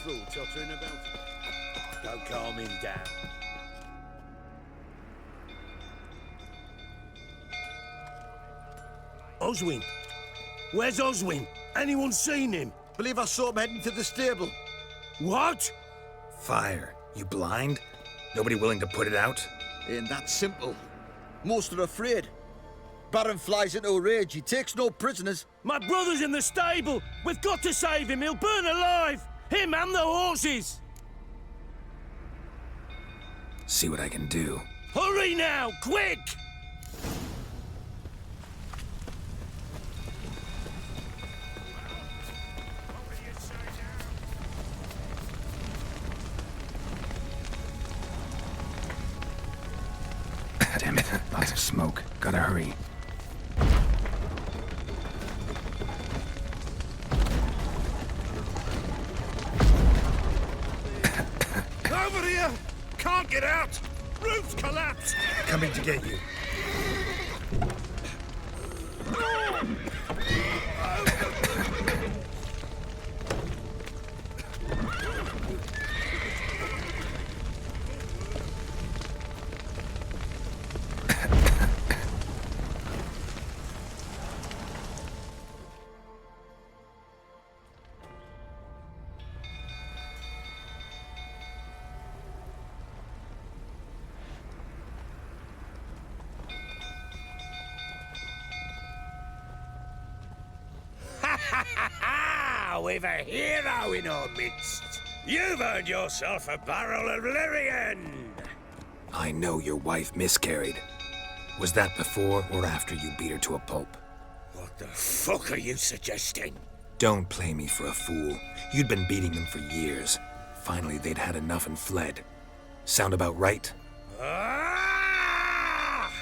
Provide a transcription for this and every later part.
fool tottering about. Don't calm him down. Oswin? Where's Oswin? Anyone seen him? Believe I saw him heading to the stable. What? Fire. You blind? Nobody willing to put it out? Ain't that simple. Most are afraid. Baron flies into a rage. He takes no prisoners. My brother's in the stable! We've got to save him! He'll burn alive! Him and the horses! See what I can do. Hurry now! Quick! Damn it. Lots of smoke. Gotta hurry. Over here! Can't get out! Roof's collapsed! Coming to get you. We've a hero in our midst. You've earned yourself a barrel of Lyrian. I know your wife miscarried. Was that before or after you beat her to a pulp? What the fuck are you suggesting? Don't play me for a fool. You'd been beating them for years. Finally, they'd had enough and fled. Sound about right? Ah!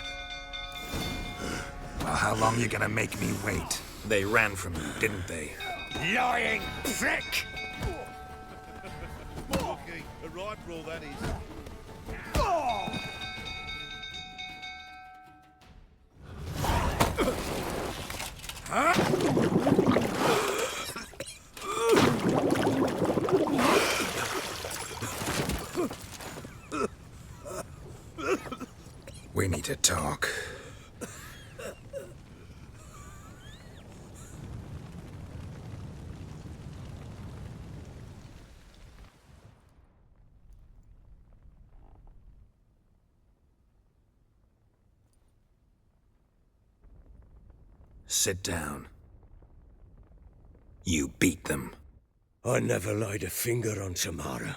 Well, how long you gonna make me wait? They ran from you, didn't they? Lying prick! Okay, a rifle that is. We need to talk. Sit down. You beat them. I never laid a finger on Tamara.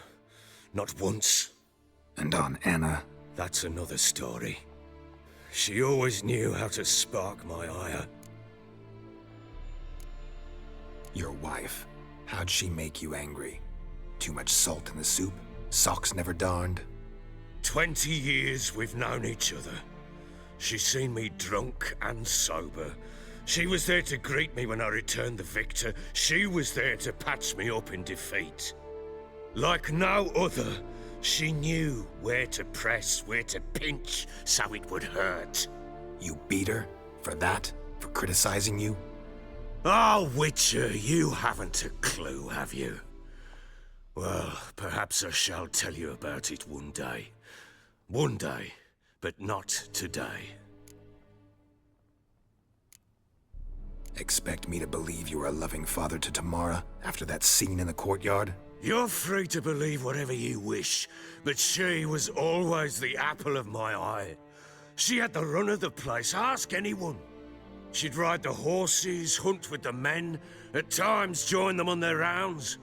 Not once. And on Anna? That's another story. She always knew how to spark my ire. Your wife. How'd she make you angry? Too much salt in the soup? Socks never darned? 20 years we've known each other. She's seen me drunk and sober. She was there to greet me when I returned the victor. She was there to patch me up in defeat. Like no other, she knew where to press, where to pinch, so it would hurt. You beat her? For that? For criticizing you? Oh, Witcher, you haven't a clue, have you? Well, perhaps I shall tell you about it one day. One day, but not today. Expect me to believe you were a loving father to Tamara after that scene in the courtyard? You're free to believe whatever you wish, but she was always the apple of my eye. She had the run of the place, ask anyone. She'd ride the horses, hunt with the men, at times join them on their rounds.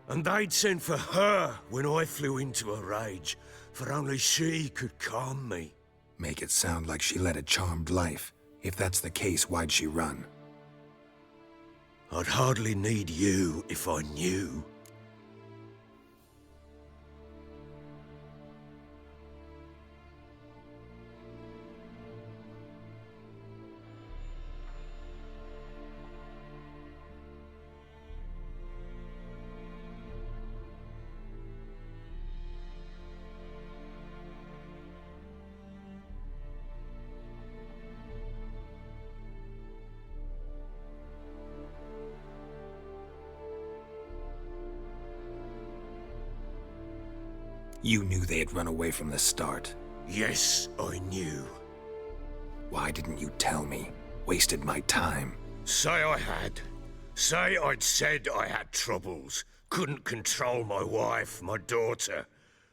And they'd send for her when I flew into a rage, for only she could calm me. Make it sound like she led a charmed life. If that's the case, why'd she run? I'd hardly need you if I knew. You knew they had run away from the start. Yes, I knew. Why didn't you tell me? Wasted my time. Say I had. Say I'd said I had troubles. Couldn't control my wife, my daughter.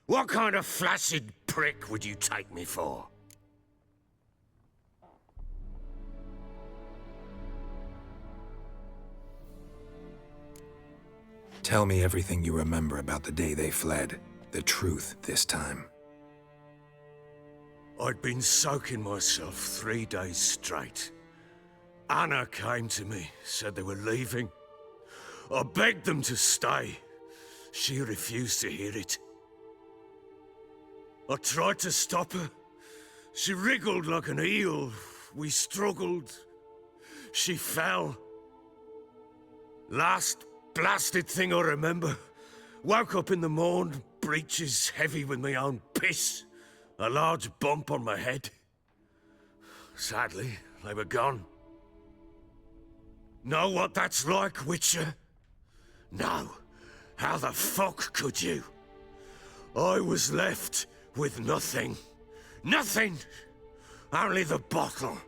What kind of flaccid prick would you take me for? Tell me everything you remember about the day they fled. The truth this time. I'd been soaking myself 3 days straight. Anna came to me, said they were leaving. I begged them to stay. She refused to hear it. I tried to stop her. She wriggled like an eel. We struggled. She fell. Last blasted thing I remember. Woke up in the morn, breeches heavy with my own piss. A large bump on my head. Sadly, they were gone. Know what that's like, Witcher? No. How the fuck could you? I was left with nothing. Nothing! Only the bottle.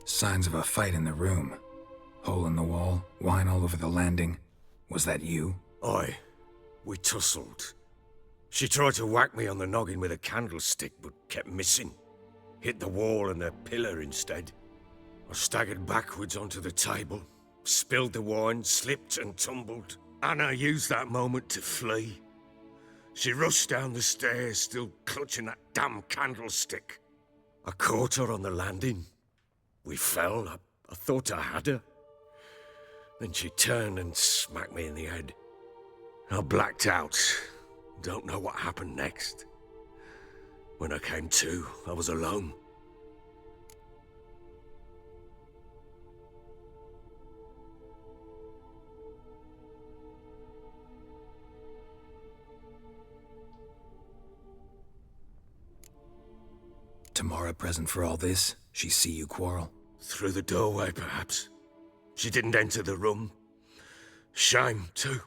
Signs of a fight in the room. Hole in the wall, wine all over the landing. Was that you? Aye. We tussled. She tried to whack me on the noggin with a candlestick, but kept missing. Hit the wall and the pillar instead. I staggered backwards onto the table, spilled the wine, slipped and tumbled. Anna used that moment to flee. She rushed down the stairs, still clutching that damn candlestick. I caught her on the landing. We fell. I thought I had her. Then she turned and smacked me in the head. I blacked out. Don't know what happened next. When I came to, I was alone. Tamara present for all this? She see you quarrel? Through the doorway, perhaps. She didn't enter the room. Shame, too.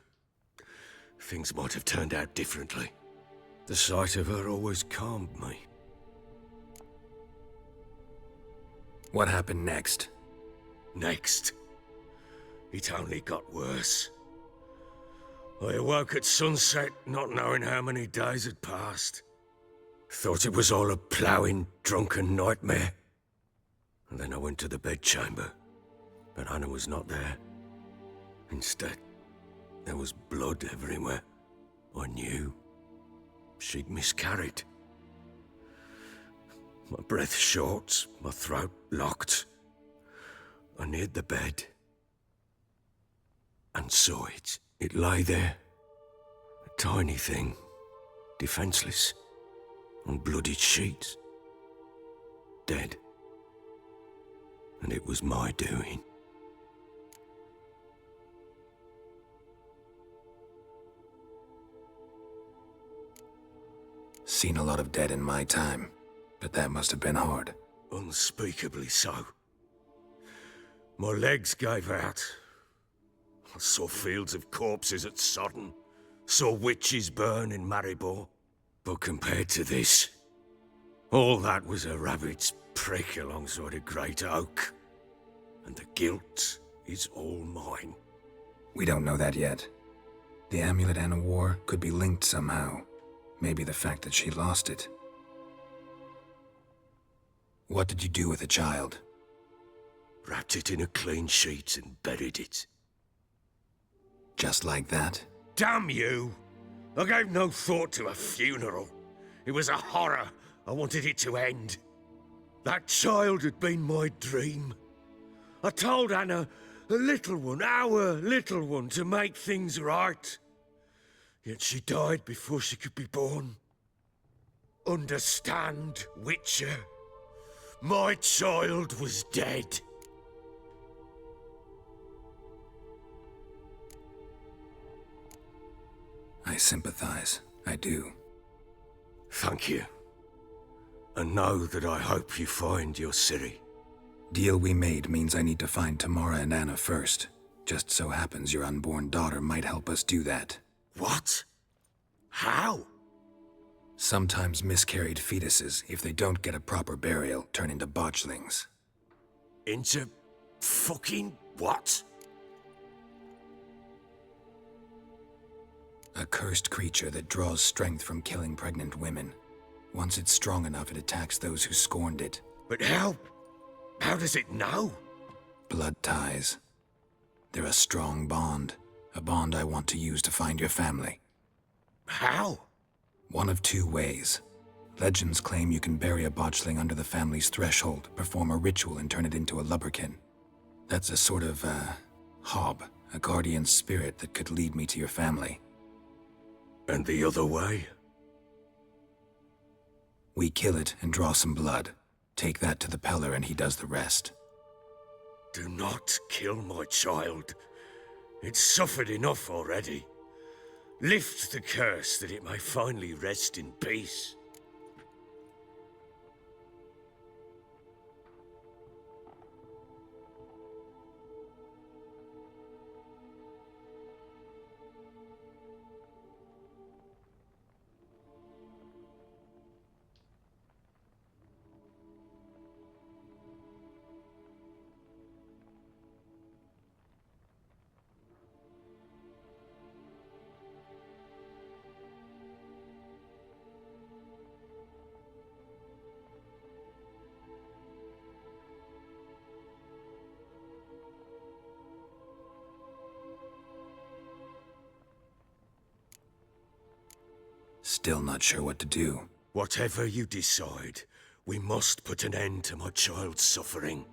Things might have turned out differently. The sight of her always calmed me. What happened next? Next, it only got worse. I awoke at sunset, not knowing how many days had passed. Thought it was all a ploughing, drunken nightmare. And then I went to the bedchamber, but Anna was not there. Instead, there was blood everywhere. I knew she'd miscarried. My breath short, my throat locked. I neared the bed and saw it. It lay there, a tiny thing, defenseless, on bloodied sheets, dead. And it was my doing. Seen a lot of dead in my time, but that must have been hard. Unspeakably so. My legs gave out. I saw fields of corpses at Sodden, saw witches burn in Maribor. But compared to this, all that was a rabbit's prick alongside a great oak. And the guilt is all mine. We don't know that yet. The amulet Anna wore could be linked somehow. Maybe the fact that she lost it. What did you do with the child? Wrapped it in a clean sheet and buried it. Just like that? Damn you! I gave no thought to a funeral. It was a horror. I wanted it to end. That child had been my dream. I told Anna, a little one, our little one, to make things right. Yet she died before she could be born. Understand, Witcher? My child was dead. I sympathize. I do. Thank you. And know that I hope you find your Ciri. Deal we made means I need to find Tamara and Anna first. Just so happens your unborn daughter might help us do that. What? How? Sometimes miscarried fetuses, if they don't get a proper burial, turn into botchlings. Into fucking what? A cursed creature that draws strength from killing pregnant women. Once it's strong enough, it attacks those who scorned it. But how? How does it know? Blood ties. They're a strong bond. A bond I want to use to find your family. How? One of two ways. Legends claim you can bury a botchling under the family's threshold, perform a ritual, and turn it into a lubberkin. That's a sort of, hob, a guardian spirit that could lead me to your family. And the other way? We kill it and draw some blood. Take that to the Peller and he does the rest. Do not kill my child. It's suffered enough already. Lift the curse that it may finally rest in peace. Still not sure what to do. Whatever you decide, we must put an end to my child's suffering.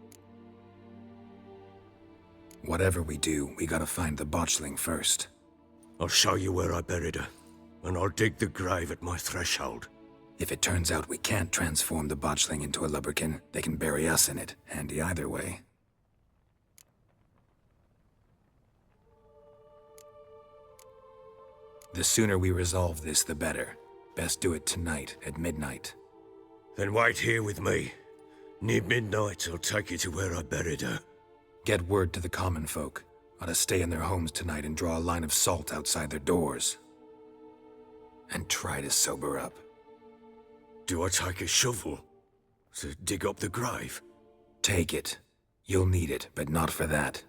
Whatever we do, we gotta find the botchling first. I'll show you where I buried her, and I'll dig the grave at my threshold. If it turns out we can't transform the botchling into a lubberkin, they can bury us in it. Handy either way. The sooner we resolve this, the better. Best do it tonight, at midnight. Then wait here with me. Near midnight, I'll take you to where I buried her. Get word to the common folk. Ought to stay in their homes tonight and draw a line of salt outside their doors. And try to sober up. Do I take a shovel to dig up the grave? Take it. You'll need it, but not for that.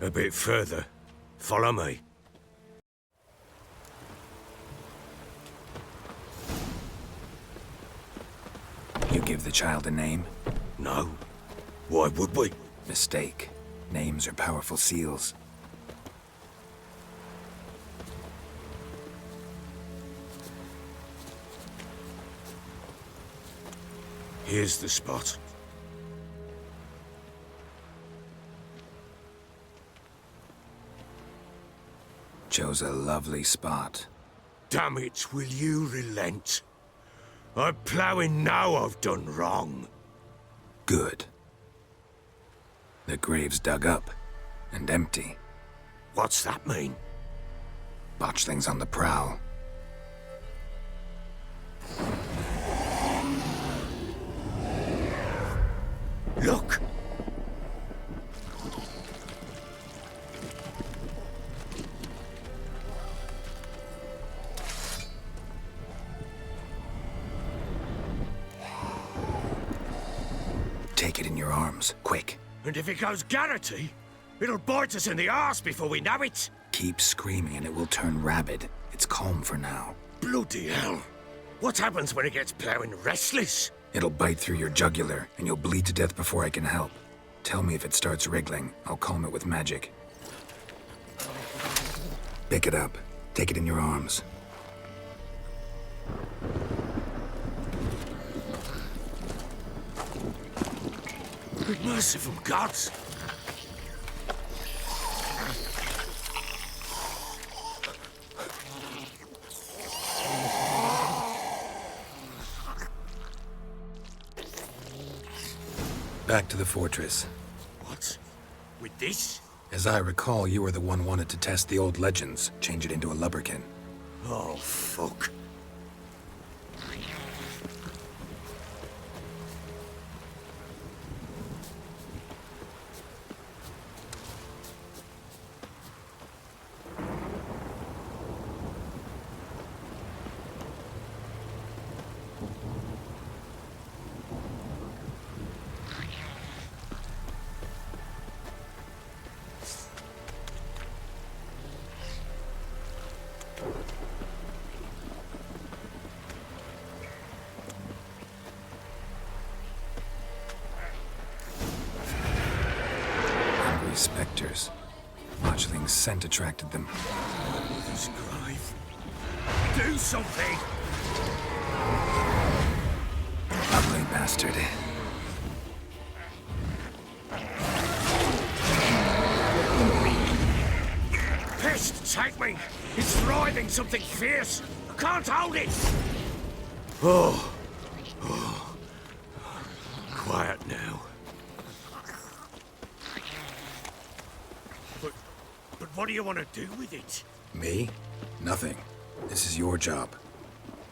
A bit further. Follow me. You give the child a name? No. Why would we? Mistake. Names are powerful seals. Here's the spot. Chose a lovely spot. Damn it, will you relent? I'm ploughing now I've done wrong. Good. The grave's dug up and empty. What's that mean? Botchling's on the prowl. Look! Take it in your arms, quick. And if it goes Garrity, it'll bite us in the arse before we know it. Keep screaming and it will turn rabid. It's calm for now. Bloody hell. What happens when it gets ploughing restless? It'll bite through your jugular and you'll bleed to death before I can help. Tell me if it starts wriggling. I'll calm it with magic. Pick it up. Take it in your arms. Good merciful gods! Back to the fortress. What? With this? As I recall, you were the one wanted to test the old legends, change it into a lubberkin. Oh, fuck. years. Botchling's scent attracted them. This grave. Do something! Ugly bastard. Pest, take me! It's writhing something fierce! I can't hold it! Oh. Quiet now. But what do you want to do with it? Me? Nothing. This is your job.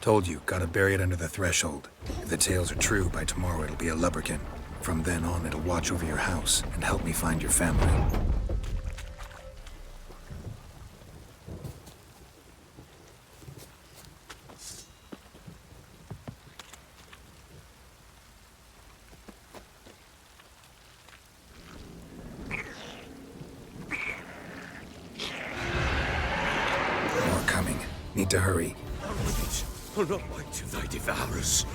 Told you, gotta bury it under the threshold. If the tales are true, by tomorrow it'll be a lubberkin. From then on, it'll watch over your house and help me find your family. More coming. Need to hurry. On with it. I'll not wait till they devour us.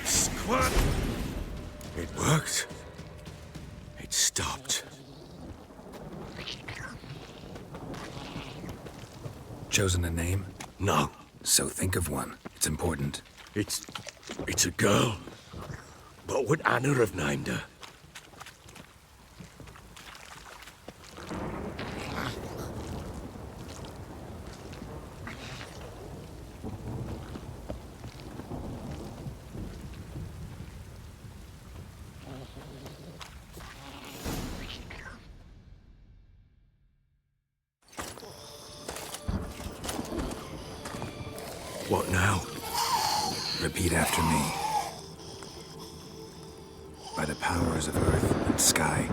Squirt! It worked. It stopped. Chosen a name? No, So think of one. It's important. it's a girl. What would Anna have named her? What now? Repeat after me. By the powers of earth and sky.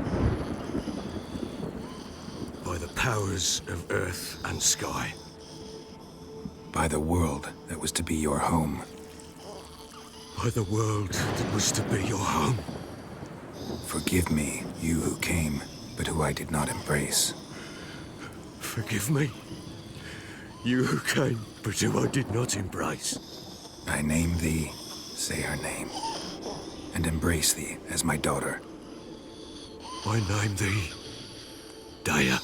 By the powers of earth and sky. By the world that was to be your home. By the world that was to be your home. Forgive me, you who came, but who I did not embrace. Forgive me. You who came, but who I did not embrace. I name thee, say her name, and embrace thee as my daughter. I name thee Daya,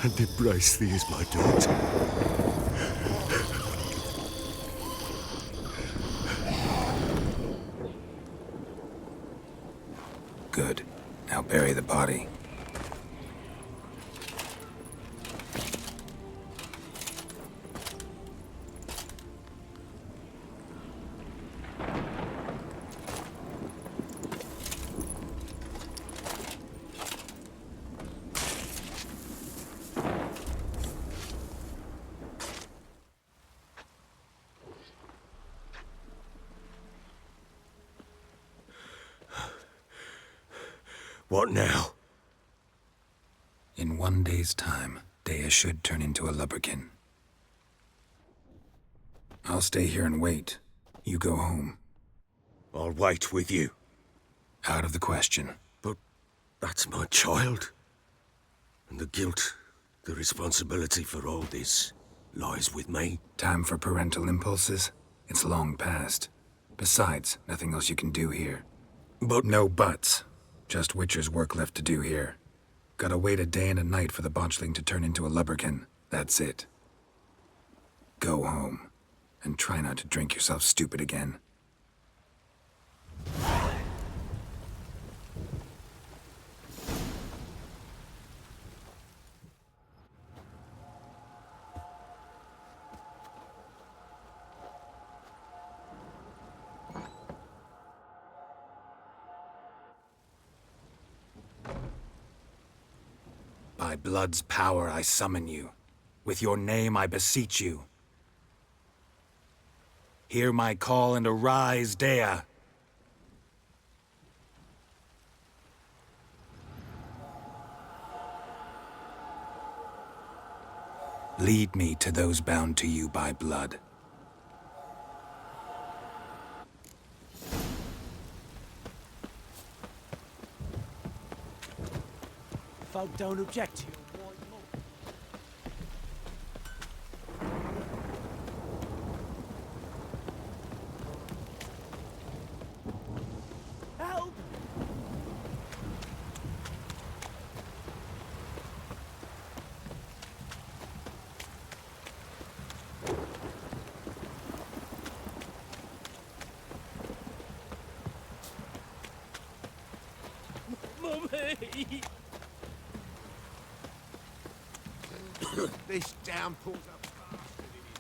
and embrace thee as my daughter. Good. Now bury the body. What now? In 1 day's time, Dea should turn into a lubberkin. I'll stay here and wait. You go home. I'll wait with you. Out of the question. But that's my child. And the guilt, the responsibility for all this lies with me. Time for parental impulses? It's long past. Besides, nothing else you can do here. But No buts. Just Witcher's work left to do here. Gotta wait a day and a night for the botchling to turn into a lubberkin. That's it. Go home. And try not to drink yourself stupid again. By blood's power I summon you. With your name I beseech you. Hear my call and arise, Dea. Lead me to those bound to you by blood. Folk don't object to you. Help! Mummy! This downpour's a bastard in it.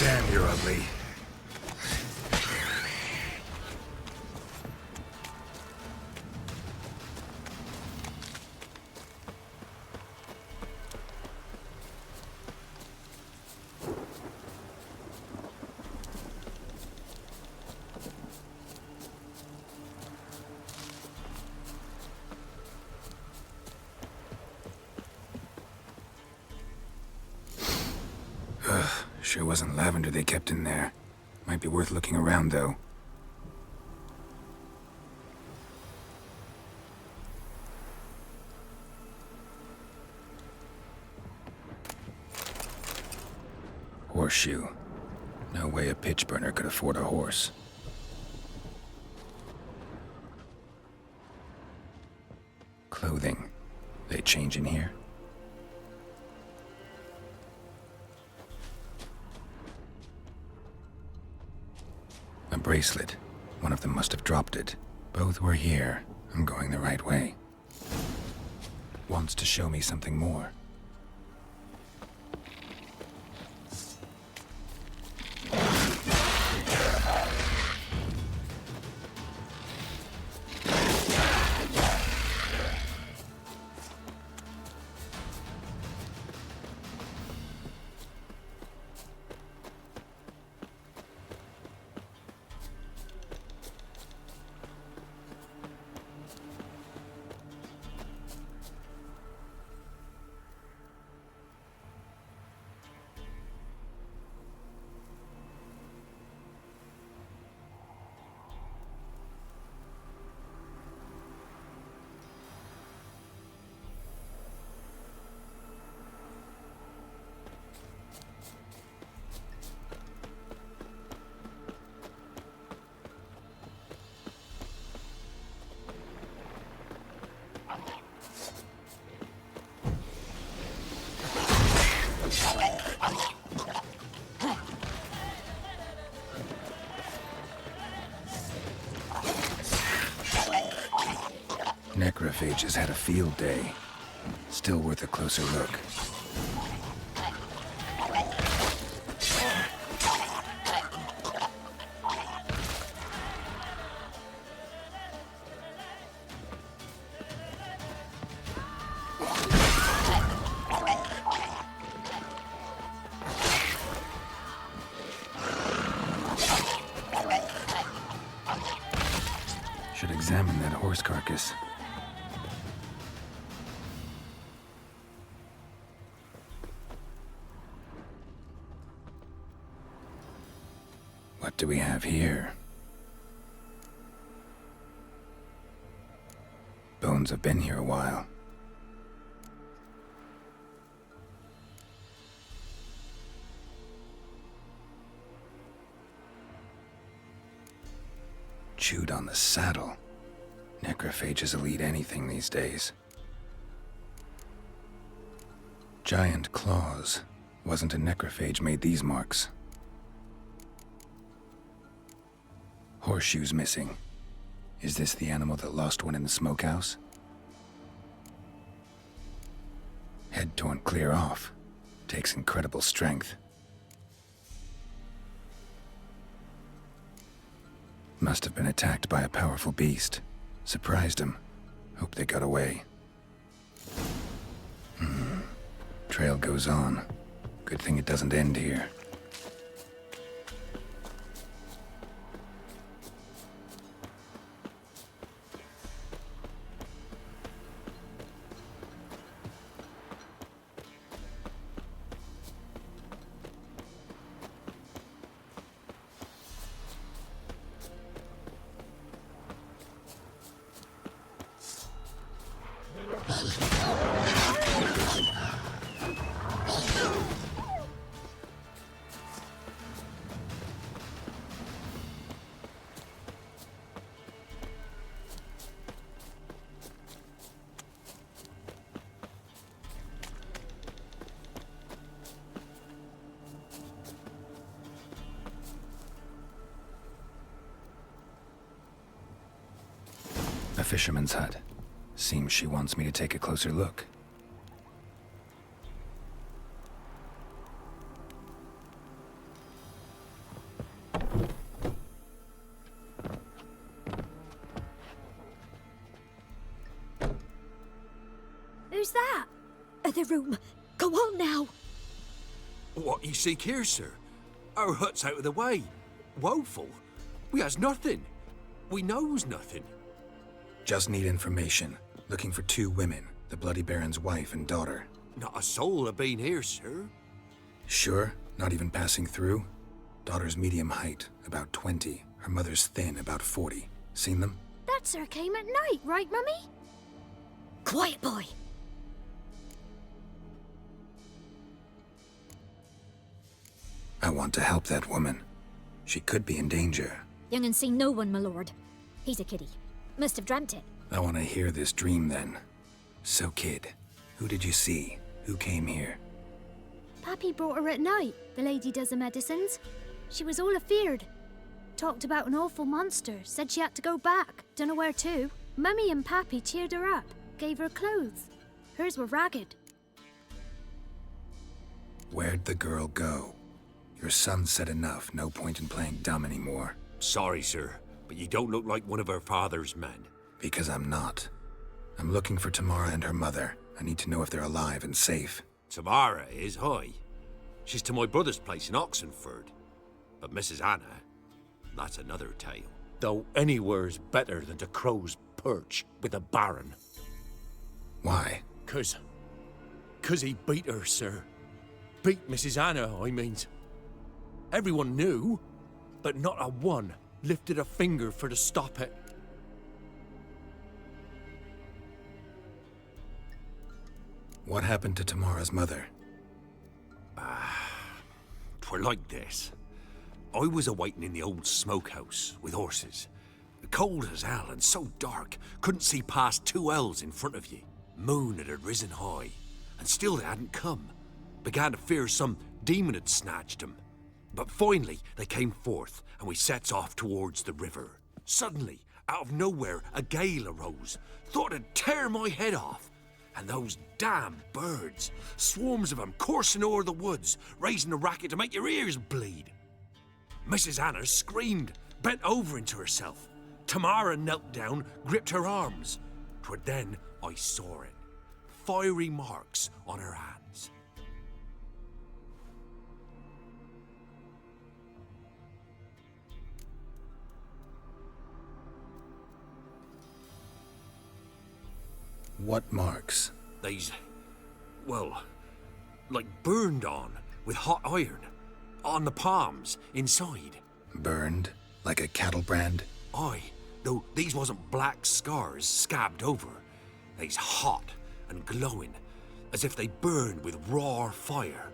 Damn, you're ugly. Sure wasn't lavender they kept in there. Might be worth looking around, though. Horseshoe. No way a pitch burner could afford a horse. Clothing. They change in here? A bracelet. One of them must have dropped it. Both were here. I'm going the right way. Wants to show me something more. Necrophages had a field day. Still worth a closer look. Should examine that horse carcass. What do we have here? Bones have been here a while. Chewed on the saddle. Necrophages will eat anything these days. Giant claws. Wasn't a necrophage made these marks. Horseshoes missing. Is this the animal that lost one in the smokehouse? Head torn clear off. Takes incredible strength. Must have been attacked by a powerful beast. Surprised him. Hope they got away. Trail goes on. Good thing it doesn't end here. A fisherman's hut. Seems she wants me to take a closer look. Who's that? The room. Go on now. What you seek here, sir? Our hut's out of the way. Woeful. We has nothing. We knows nothing. Just need information. Looking for 2 women, the Bloody Baron's wife and daughter. Not a soul have been here, sir. Sure? Not even passing through? Daughter's medium height, about 20. Her mother's thin, about 40. Seen them? That sir came at night, right, Mummy? Quiet, boy. I want to help that woman. She could be in danger. Young and seen no one, my lord. He's a kiddie. Must have dreamt it. I want to hear this dream then. So, kid, who did you see? Who came here? Pappy brought her at night, the lady does the medicines. She was all afeared. Talked about an awful monster, said she had to go back, dunno where to. Mummy and Pappy cheered her up, gave her clothes. Hers were ragged. Where'd the girl go? Your son said enough, no point in playing dumb anymore. Sorry, sir, but you don't look like one of her father's men. Because I'm not. I'm looking for Tamara and her mother. I need to know if they're alive and safe. Tamara is, hi. She's to my brother's place in Oksenfurт. But Mrs. Anna, that's another tale. Though anywhere's better than to crow's perch with a baron. Why? 'Cause he beat her, sir. Beat Mrs. Anna, I means. Everyone knew, but not a one lifted a finger for to stop it. What happened to Tamara's mother? 'Twere like this. I was awaiting in the old smokehouse with horses. Cold as hell and so dark, couldn't see past 2 ells in front of you. Moon had risen high, and still they hadn't come. Began to fear some demon had snatched them. But finally they came forth, and we sets off towards the river. Suddenly, out of nowhere, a gale arose. Thought it'd tear my head off. And those damn birds, swarms of them coursing o'er the woods, raising a racket to make your ears bleed. Mrs. Anna screamed, bent over into herself. Tamara knelt down, gripped her arms. 'Twere then I saw it. Fiery marks on her hands. What marks? They's, well, like burned on with hot iron. On the palms, inside. Burned? Like a cattle brand? Aye, though these wasn't black scars scabbed over. They's hot and glowing, as if they burned with raw fire.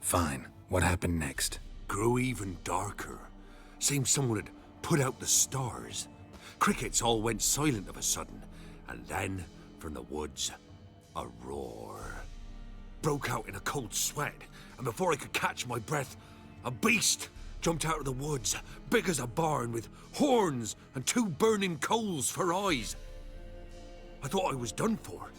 Fine. What happened next? Grew even darker. Seemed someone had put out the stars. Crickets all went silent of a sudden, and then, from the woods, a roar. Broke out in a cold sweat, and before I could catch my breath, a beast jumped out of the woods, big as a barn, with horns and 2 burning coals for eyes. I thought I was done for.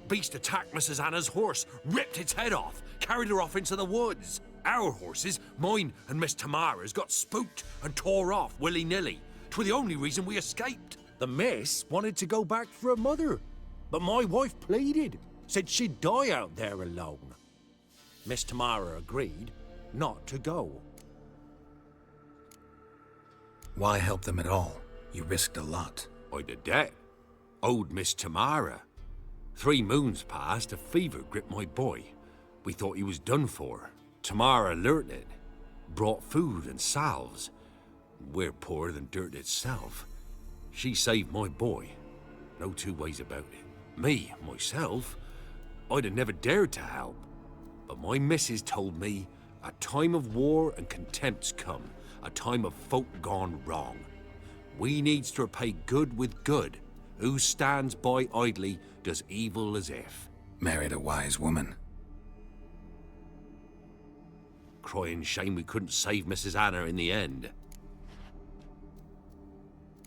beast attacked Mrs. Anna's horse, ripped its head off, carried her off into the woods. Our horses, mine and Miss Tamara's, got spooked and tore off willy-nilly. 'Twere the only reason we escaped. The miss wanted to go back for her mother, but my wife pleaded, said she'd die out there alone. Miss Tamara agreed not to go. Why help them at all? You risked a lot. I'd a debt. Owed Miss Tamara. 3 moons passed, a fever gripped my boy. We thought he was done for. Tamara learnt it. Brought food and salves. We're poorer than dirt itself. She saved my boy. No 2 ways about it. Me, myself, I'd have never dared to help. But my missus told me a time of war and contempt's come. A time of folk gone wrong. We needs to repay good with good. Who stands by idly does evil as if. Married a wise woman. Crying shame we couldn't save Mrs. Anna in the end.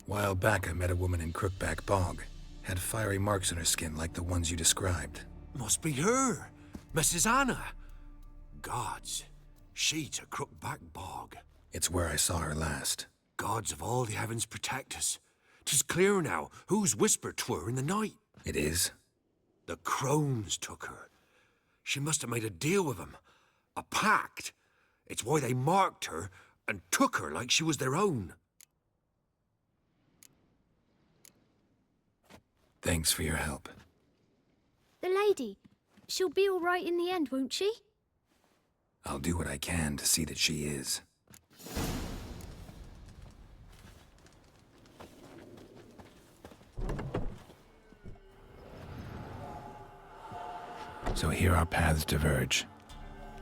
While back, I met a woman in Crookback Bog. Had fiery marks on her skin like the ones you described. Must be her, Mrs. Anna. Gods, she to Crookback Bog. It's where I saw her last. Gods of all the heavens protect us. 'Tis clear now whose whisper 'twere in the night. It is? The crones took her. She must have made a deal with them. A pact. It's why they marked her and took her like she was their own. Thanks for your help. The lady, she'll be all right in the end, won't she? I'll do what I can to see that she is. So here our paths diverge.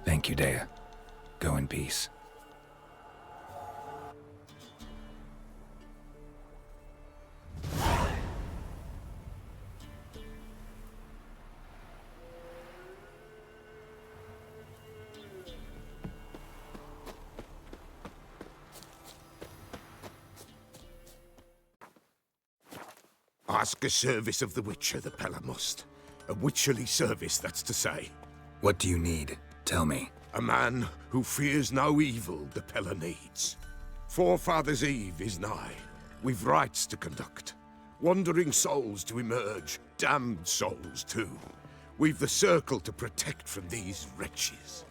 Thank you, Dea. Go in peace. Ask a service of the Witcher, the Pella must. A witcherly service, that's to say. What do you need? Tell me. A man who fears no evil the Pella needs. Forefathers' Eve is nigh. We've rites to conduct. Wandering souls to emerge. Damned souls, too. We've the circle to protect from these wretches.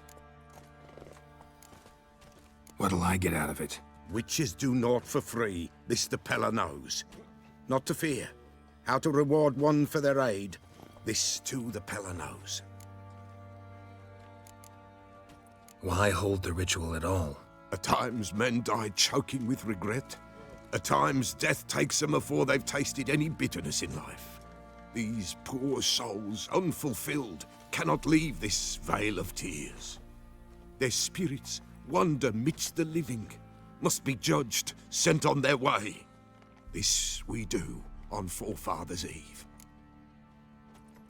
What'll I get out of it? Witches do naught for free. This the Pella knows. Not to fear. How to reward one for their aid. This too the Pella knows. Why hold the ritual at all? At times men die choking with regret. At times death takes them before they've tasted any bitterness in life. These poor souls, unfulfilled, cannot leave this vale of tears. Their spirits wander midst the living, must be judged, sent on their way. This we do on Forefathers' Eve.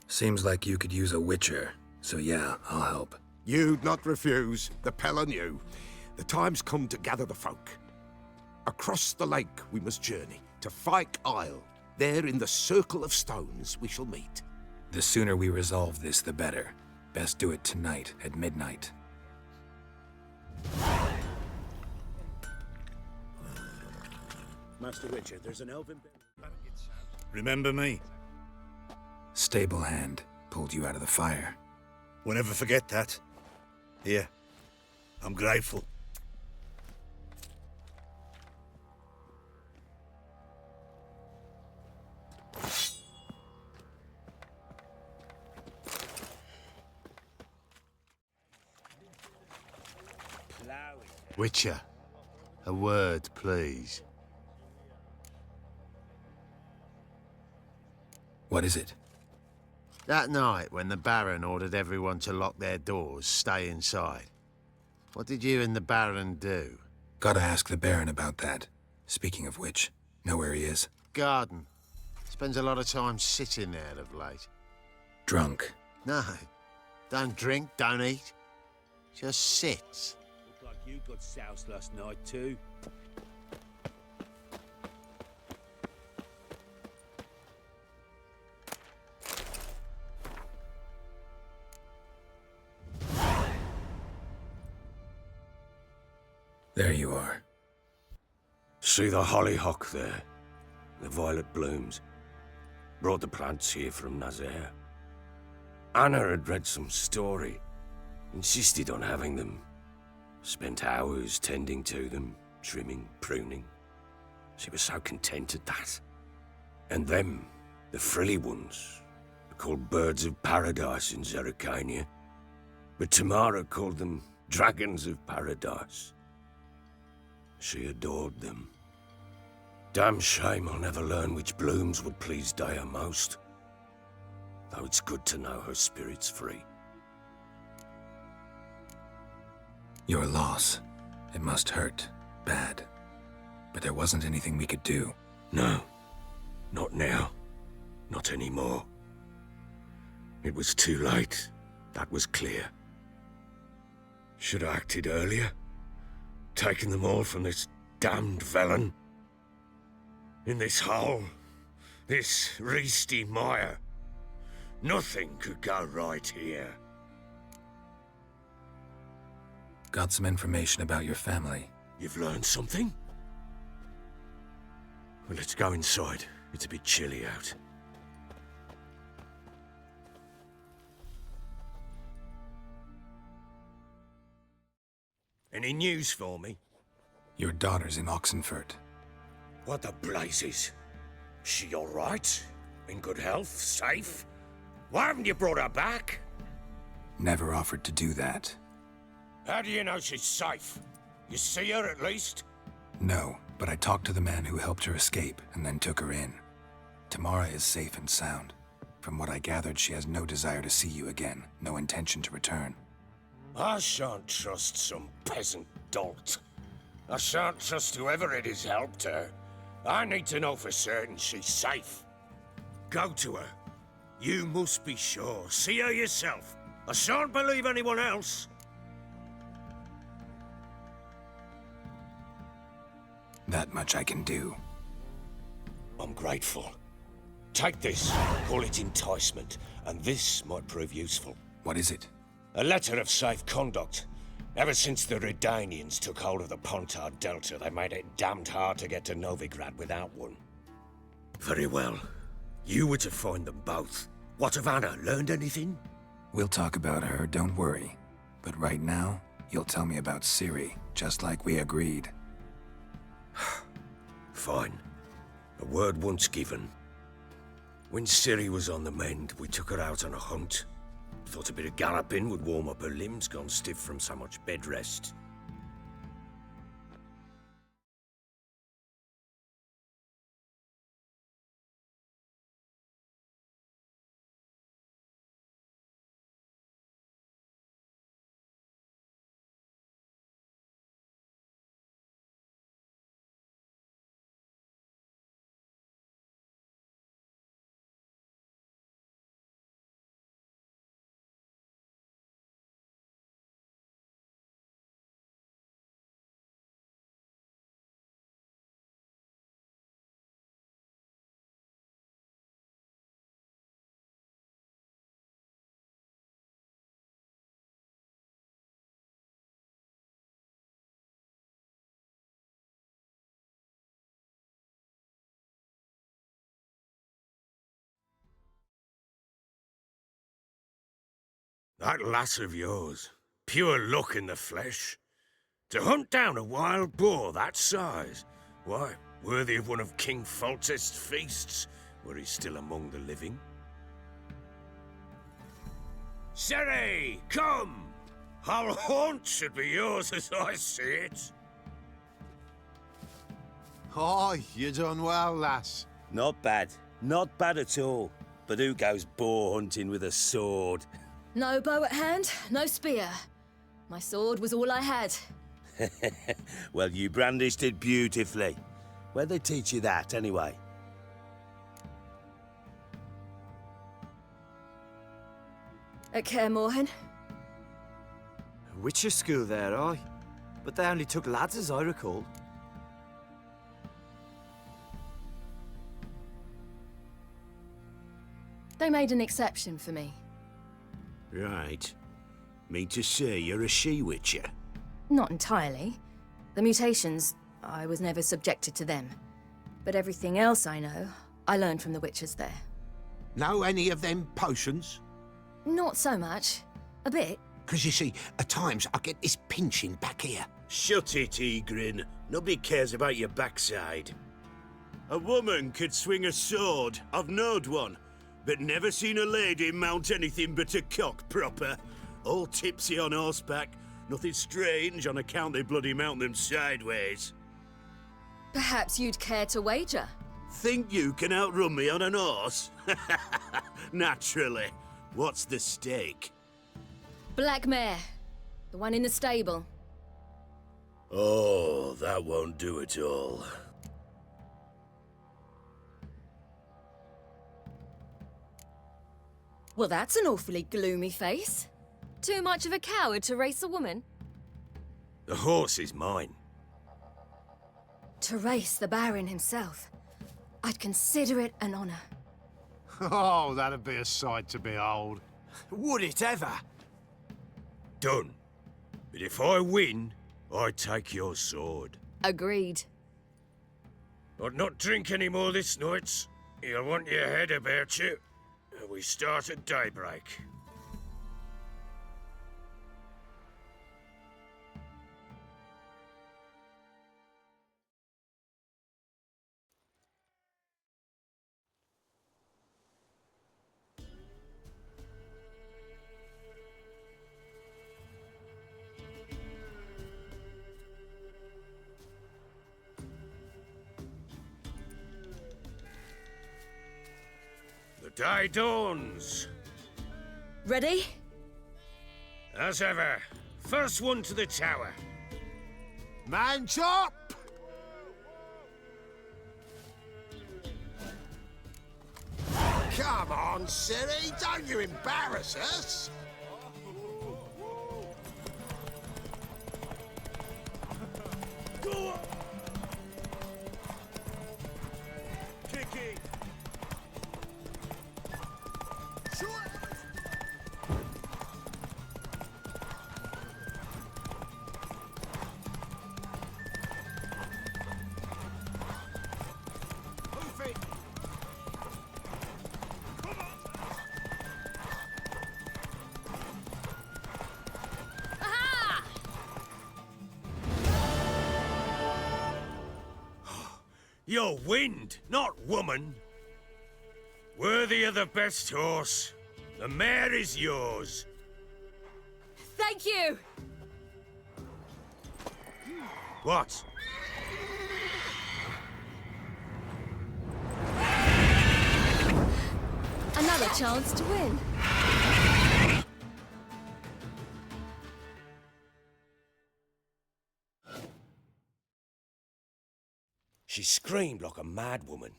Seems like you could use a witcher, so yeah, I'll help. You'd not refuse, the Pella knew. The time's come to gather the folk. Across the lake we must journey, to Fyke Isle. There in the circle of stones we shall meet. The sooner we resolve this, the better. Best do it tonight, at midnight. Master Witcher, there's an elven... Remember me? Stable hand pulled you out of the fire. We'll never forget that. Here, I'm grateful. Witcher, a word, please. What is it? That night when the Baron ordered everyone to lock their doors, stay inside. What did you and the Baron do? Gotta ask the Baron about that. Speaking of which, know where he is? Garden. Spends a lot of time sitting there of late. Drunk. No. Don't drink, don't eat. Just sits. Looked like you got soused last night too. There you are. See the hollyhock there? The violet blooms. Brought the plants here from Nazaire. Anna had read some story. Insisted on having them. Spent hours tending to them, trimming, pruning. She was so content at that. And them, the frilly ones, are called birds of paradise in Zerrikania. But Tamara called them dragons of paradise. She adored them. Damn shame I'll never learn which blooms would please Dea most. Though it's good to know her spirit's free. Your loss. It must hurt. Bad. But there wasn't anything we could do. No. Not now. Not anymore. It was too late. That was clear. Should have acted earlier. Taken them all from this damned Velen. In this hole. This reesty mire. Nothing could go right here. Got some information about your family. You've learned something? Well, let's go inside. It's a bit chilly out. Any news for me? Your daughter's in Oksenfurt. What the blazes? She all right? In good health? Safe? Why haven't you brought her back? Never offered to do that. How do you know she's safe? You see her at least? No, but I talked to the man who helped her escape and then took her in. Tamara is safe and sound. From what I gathered, she has no desire to see you again, no intention to return. I shan't trust some peasant dolt. I shan't trust whoever it is helped her. I need to know for certain she's safe. Go to her. You must be sure. See her yourself. I shan't believe anyone else. That much I can do. I'm grateful. Take this, call it enticement, and this might prove useful. What is it? A letter of safe conduct. Ever since the Redanians took hold of the Pontard Delta, they made it damned hard to get to Novigrad without one. Very well. You were to find them both. What of Anna? Learned anything? We'll talk about her, don't worry. But right now, you'll tell me about Ciri, just like we agreed. Fine. A word once given. When Ciri was on the mend, we took her out on a hunt. Thought a bit of galloping would warm up her limbs, gone stiff from so much bed rest. That lass of yours, pure luck in the flesh. To hunt down a wild boar that size, why, worthy of one of King Foltest's feasts, were he still among the living. Ciri, come! Our haunt should be yours as I see it. Oh, you done well, lass. Not bad. Not bad at all. But who goes boar hunting with a sword? No bow at hand, no spear. My sword was all I had. Well, you brandished it beautifully. Where'd they teach you that, anyway? At Kaer Morhen. Witcher school there, aye. But they only took lads, as I recall. They made an exception for me. Right. Mean to say you're a she-witcher? Not entirely. The mutations, I was never subjected to them. But everything else I know, I learned from the witches there. Know any of them potions? Not so much. A bit. Because you see, at times I get this pinching back here. Shut it, Egrin. Nobody cares about your backside. A woman could swing a sword. I've knowed one. But never seen a lady mount anything but a cock proper. All tipsy on horseback. Nothing strange on account they bloody mount them sideways. Perhaps you'd care to wager? Think you can outrun me on an horse? Naturally. What's the stake? Black mare. The one in the stable. Oh, that won't do it all. Well, that's an awfully gloomy face. Too much of a coward to race a woman? The horse is mine. To race the Baron himself, I'd consider it an honor. Oh, that'd be a sight to behold. Would it ever? Done. But if I win, I take your sword. Agreed. I'd not drink any more this night. You'll want your head about you. We start at daybreak. The day dawns. Ready? As ever, first one to the tower. Man chop! Come on, Ciri, don't you embarrass us! Go on! Kicky! You're wind, not woman. Worthy of the best horse. The mare is yours. Thank you! What? Another chance to win. She screamed like a mad woman.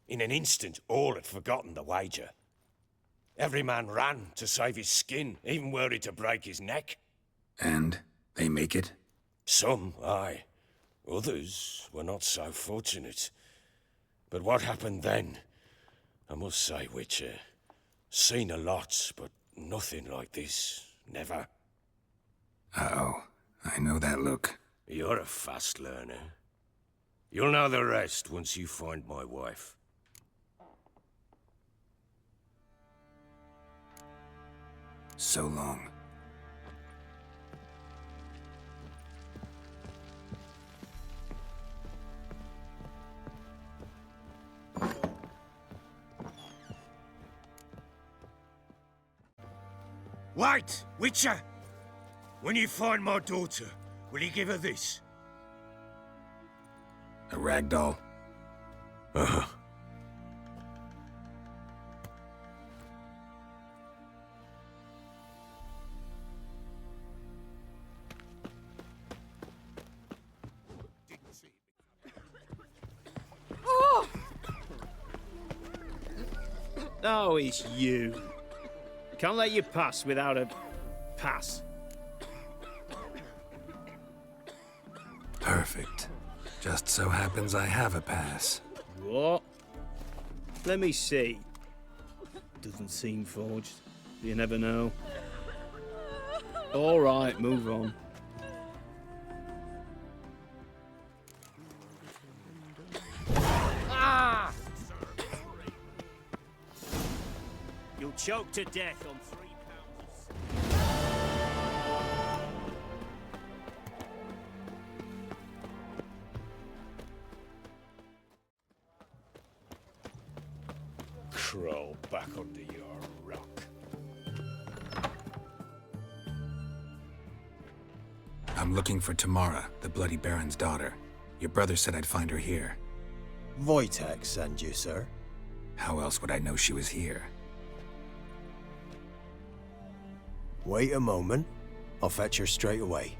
In an instant, all had forgotten the wager. Every man ran to save his skin, even worried to break his neck. And they make it? Some, aye. Others were not so fortunate. But what happened then? I must say, Witcher, seen a lot, but nothing like this. Never. Uh-oh. I know that look. You're a fast learner. You'll know the rest once you find my wife. So long. Wait, Witcher! When you find my daughter, will you give her this? A rag doll? Uh-huh. Oh, it's you. Can't let you pass without a pass. Perfect. Just so happens I have a pass. What? Let me see. Doesn't seem forged. You never know. All right, move on. You'll choke to death on 3 pounds. Crawl back under your rock. I'm looking for Tamara, the Bloody Baron's daughter. Your brother said I'd find her here. Wojtek sent you, sir. How else would I know she was here? Wait a moment. I'll fetch her straight away.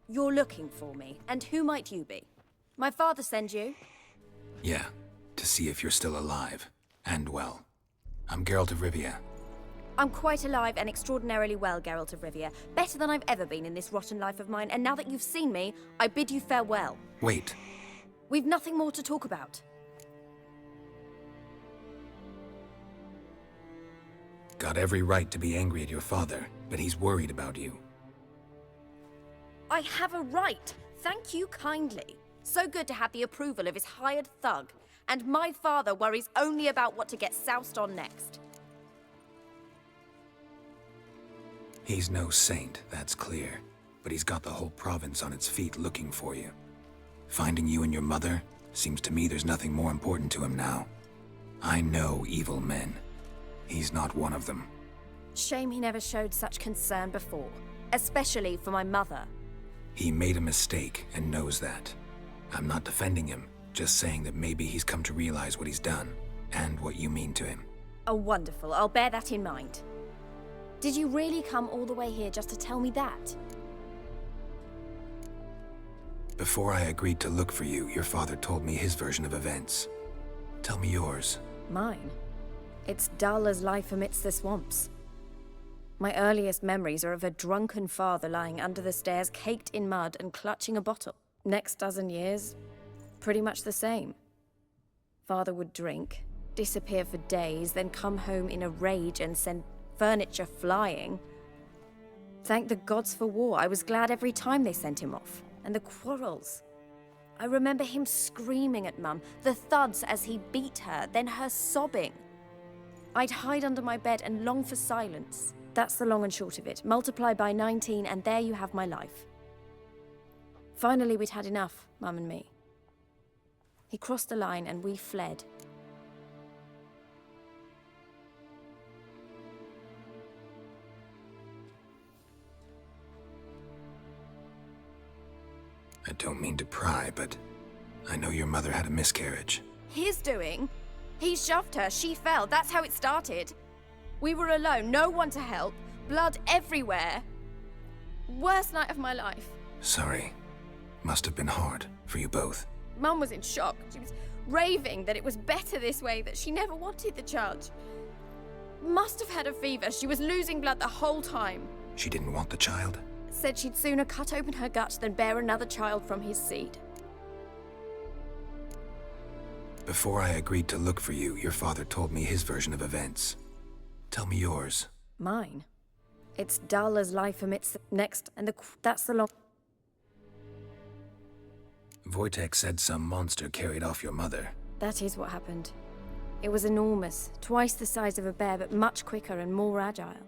You're looking for me, and who might you be? My father send you? Yeah, to see if you're still alive. And well. I'm Ґеральт of Rivia. I'm quite alive and extraordinarily well, Ґеральт of Rivia. Better than I've ever been in this rotten life of mine, and now that you've seen me, I bid you farewell. Wait. We've nothing more to talk about. Got every right to be angry at your father, but he's worried about you. I have a right. Thank you kindly. So good to have the approval of his hired thug. And my father worries only about what to get soused on next. He's no saint, that's clear. But he's got the whole province on its feet looking for you. Finding you and your mother, seems to me there's nothing more important to him now. I know evil men. He's not one of them. Shame he never showed such concern before. Especially for my mother. He made a mistake and knows that. I'm not defending him, just saying that maybe he's come to realize what he's done, and what you mean to him. Oh, wonderful. I'll bear that in mind. Did you really come all the way here just to tell me that? Before I agreed to look for you, your father told me his version of events. Tell me yours. Mine? It's dull as life amidst the swamps. My earliest memories are of a drunken father lying under the stairs, caked in mud and clutching a bottle. Next dozen years, pretty much the same. Father would drink, disappear for days, then come home in a rage and send furniture flying. Thank the gods for war. I was glad every time they sent him off. And the quarrels. I remember him screaming at Mum, the thuds as he beat her, then her sobbing. I'd hide under my bed and long for silence. That's the long and short of it. Multiply by 19 and there you have my life. Finally, we'd had enough, Mum and me. He crossed the line and we fled. I don't mean to pry, but I know your mother had a miscarriage. His doing? He shoved her, she fell, that's how it started. We were alone, no one to help, blood everywhere. Worst night of my life. Sorry. Must have been hard for you both. Mum was in shock. She was raving that it was better this way, that she never wanted the child. Must have had a fever. She was losing blood the whole time. She didn't want the child? Said she'd sooner cut open her gut than bear another child from his seed. Before I agreed to look for you, your father told me his version of events. Tell me yours. Mine? It's dull as life amidst the next, and that's the long... Wojtek said some monster carried off your mother. That is what happened. It was enormous, twice the size of a bear, but much quicker and more agile.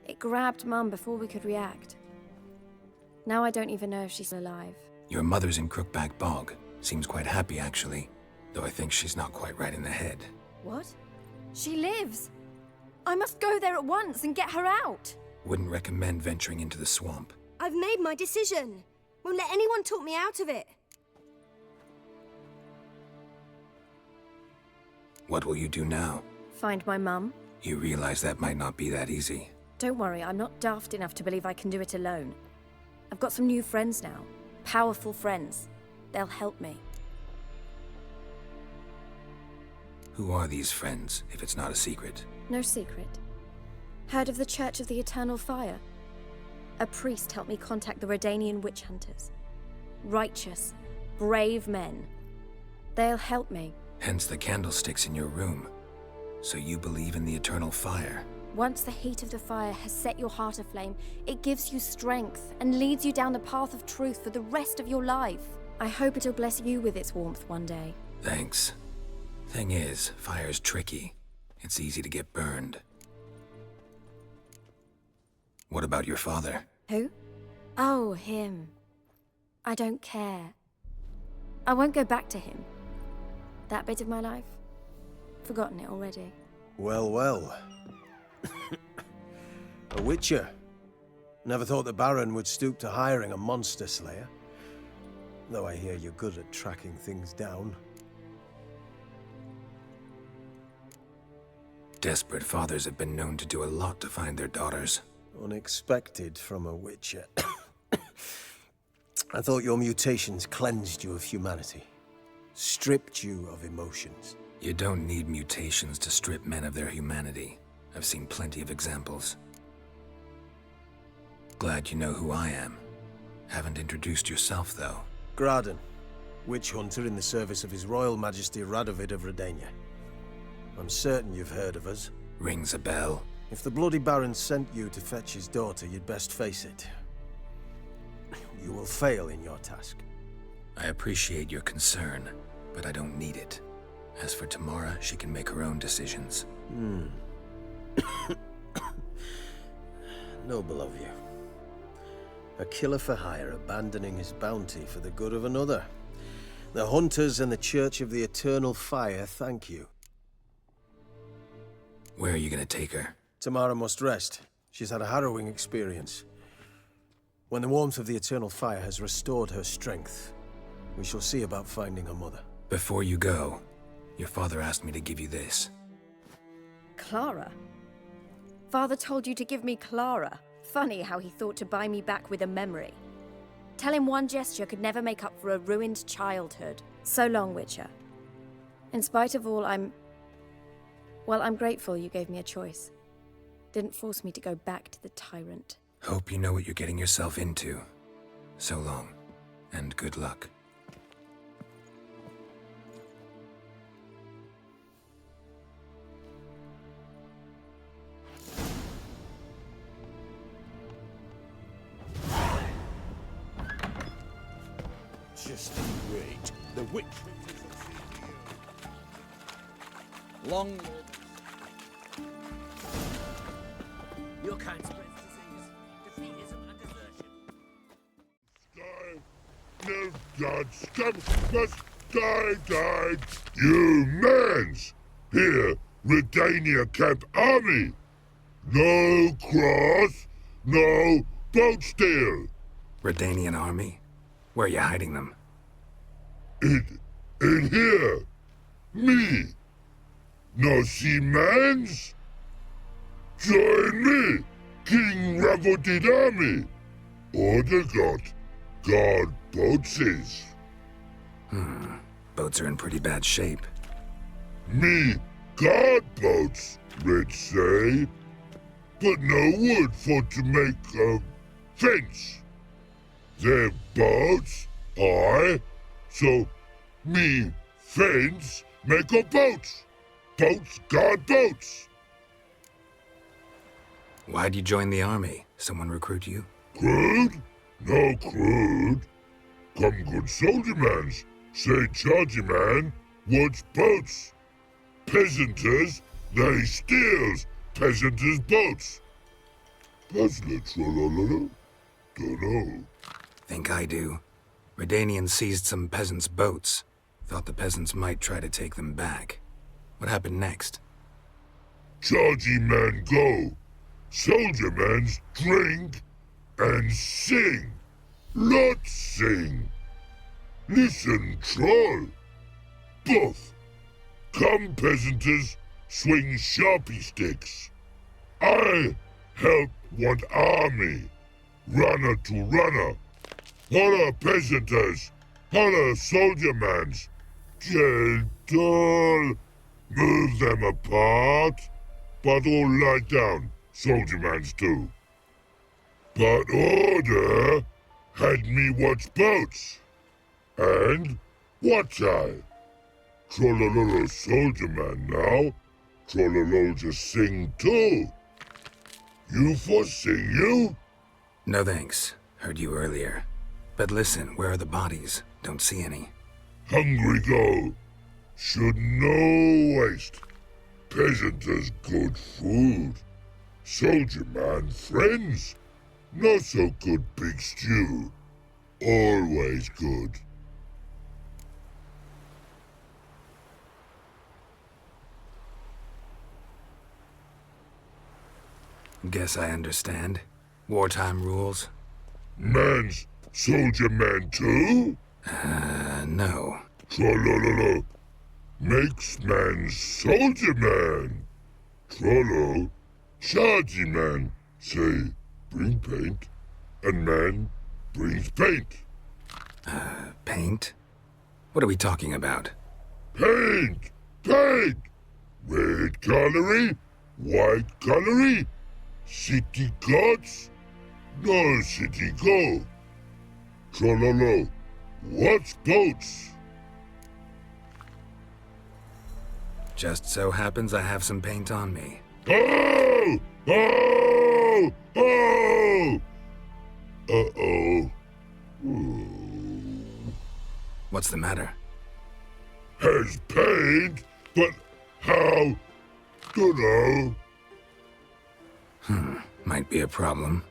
It grabbed Mum before we could react. Now I don't even know if she's alive. Your mother's in Crookback Bog. Seems quite happy, actually. Though I think she's not quite right in the head. What? She lives! I must go there at once and get her out! Wouldn't recommend venturing into the swamp. I've made my decision. Won't let anyone talk me out of it. What will you do now? Find my mum. You realize that might not be that easy. Don't worry, I'm not daft enough to believe I can do it alone. I've got some new friends now. Powerful friends. They'll help me. Who are these friends, if it's not a secret? No secret. Heard of the Church of the Eternal Fire? A priest helped me contact the Redanian witch hunters. Righteous, brave men. They'll help me. Hence the candlesticks in your room. So you believe in the eternal fire. Once the heat of the fire has set your heart aflame, it gives you strength and leads you down the path of truth for the rest of your life. I hope it'll bless you with its warmth one day. Thanks. Thing is, fire's tricky. It's easy to get burned. What about your father? Who? Oh, him. I don't care. I won't go back to him. That bit of my life? Forgotten it already. Well, well. A witcher. Never thought the Baron would stoop to hiring a monster slayer. Though I hear you're good at tracking things down. Desperate fathers have been known to do a lot to find their daughters. Unexpected from a witcher. I thought your mutations cleansed you of humanity. Stripped you of emotions. You don't need mutations to strip men of their humanity. I've seen plenty of examples. Glad you know who I am. Haven't introduced yourself, though. Graden, witch hunter in the service of His Royal Majesty Radovid of Redania. I'm certain you've heard of us. Rings a bell. If the Bloody Baron sent you to fetch his daughter, you'd best face it. You will fail in your task. I appreciate your concern, but I don't need it. As for Tamara, she can make her own decisions. Noble of you. A killer for hire abandoning his bounty for the good of another. The hunters and the Church of the Eternal Fire thank you. Where are you gonna take her? Tamara must rest. She's had a harrowing experience. When the warmth of the Eternal Fire has restored her strength, we shall see about finding her mother. Before you go, your father asked me to give you this. Clara? Father told you to give me Clara. Funny how he thought to buy me back with a memory. Tell him one gesture could never make up for a ruined childhood. So long, Witcher. In spite of all, I'm grateful you gave me a choice. Didn't force me to go back to the tyrant. Hope you know what you're getting yourself into. So long, and good luck. Just wait. The witch. Long. Your kind spreads disease, defeatism, and desertion. No God, scum, must died. Humans! Here, Redania Camp Army! No cross, no boat steal! Redanian army? Where are you hiding them? In here! Me! No see mans? Join me, King Ravodid Army! Order God boats is. Boats are in pretty bad shape. Me, God boats, Red say. But no wood for to make a fence. Their boats, aye. So, me fence make a boats. Boats, God boats. Why'd you join the army? Someone recruit you? Crude? No crude. Come good soldier mans. Say chargy man, what's boats? Peasanters, they steals peasanters' boats. Puzzler trollololo? Dunno. Think I do. Redanians seized some peasants' boats. Thought the peasants might try to take them back. What happened next? Chargy man go. Soldier mans drink and sing. Lot sing. Listen, troll. Both. Come, peasanters, swing sharpie sticks. I help one army. Runner to runner. Holla, peasanters. Holla, soldier mans. Gentle. Move them apart. But all lie down. Soldier mans do. But order had me watch boats. And watch I. Trollololo soldier man now. Trollolo just sing too. You for sing you? No thanks. Heard you earlier. But listen, where are the bodies? Don't see any. Hungry go. Should no waste. Peasant has good food. Soldier man friends. Not so good big stew. Always good. Guess I understand. Wartime rules? Man's soldier man too? No. Trollololo. Makes man soldier man. Trollo. Chargy man. Say, bring paint. And man brings paint. Paint? What are we talking about? Paint! Paint! Red colory, white colory. City gods, no city go. Trollolo, what's boats? Just so happens I have some paint on me. Oh! Oh! Oh! Uh-oh. What's the matter? Has paint, but how? Dunno. Might be a problem.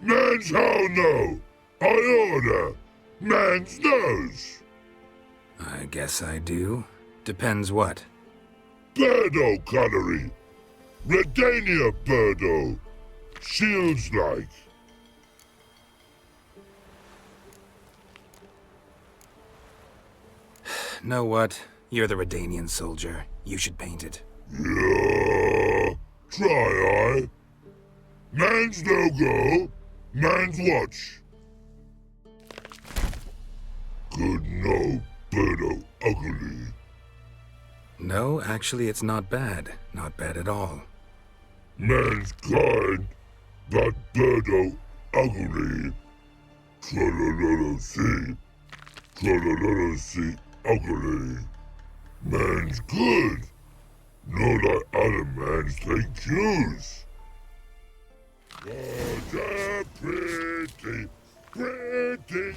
Man's how no? I order. Man's nose. I guess I do. Depends what. Birdo colory. Redania birdo. Shields like. Know what? You're the Redanian soldier. You should paint it. Yeah. Try I. Man's no go. Man's watch. Good no, birdo ugly. No, actually it's not bad. Not bad at all. Man's kind, but birdo ugly. Trollololo see. Trollololo see ugly. Man's good. No like other man's take cues. What a pretty, pretty